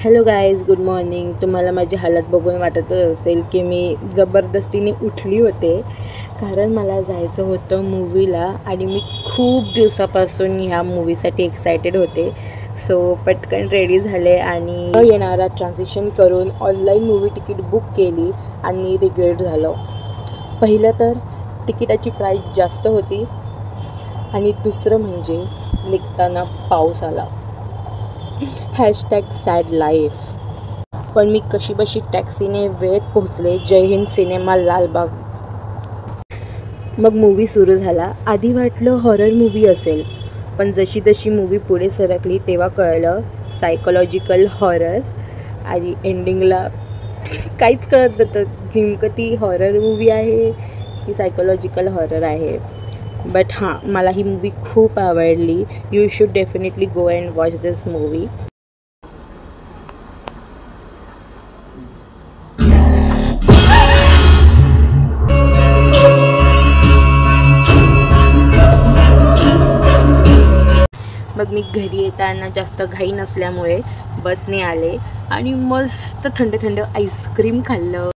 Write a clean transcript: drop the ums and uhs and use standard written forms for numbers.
Hello guys, good morning. तुम्हाला माझी हालत बघून वाटत असेल की मी जबरदस्तीने उठली होते, कारण मला जायचं होतं मूवीला आणि मी खूप दिवसापासून ह्या मूवीसाठी एक्सायटेड होते. सो पटकन रेडी झाले आणि येणारा ट्रान्झिशन करून ऑनलाईन मूवी तिकीट बुक केली आणि रिग्रेट झालं. पहिलं तर तिकिटाची प्राईस जास्त होती आणि दुसरं म्हणजे निघताना पाऊस आला. #Sad life. पण मी कशीबशी टॅक्सीने वेळेत पोहोचले. जय हिंद सिनेमा, लालबाग. मग मूवी सुरू झाला. आधी वाटलं हॉरर मूवी असेल, पण जशी जशी मूवी पुढे सरकली तेव्हा कळलं सायकोलॉजिकल हॉरर. आणि एंडिंगला काहीच कळत नव्हतं नेमकं ती हॉरर मूवी आहे की सायकोलॉजिकल हॉरर आहे. बट हां, मला ही मूवी खूप आवडली. You should definitely go and watch this movie. मग मी घरी येताना जास्त घाई नसल्यामुळे बसने आले आणि मस्त थंड थंड आईस्क्रीम खाल्लं.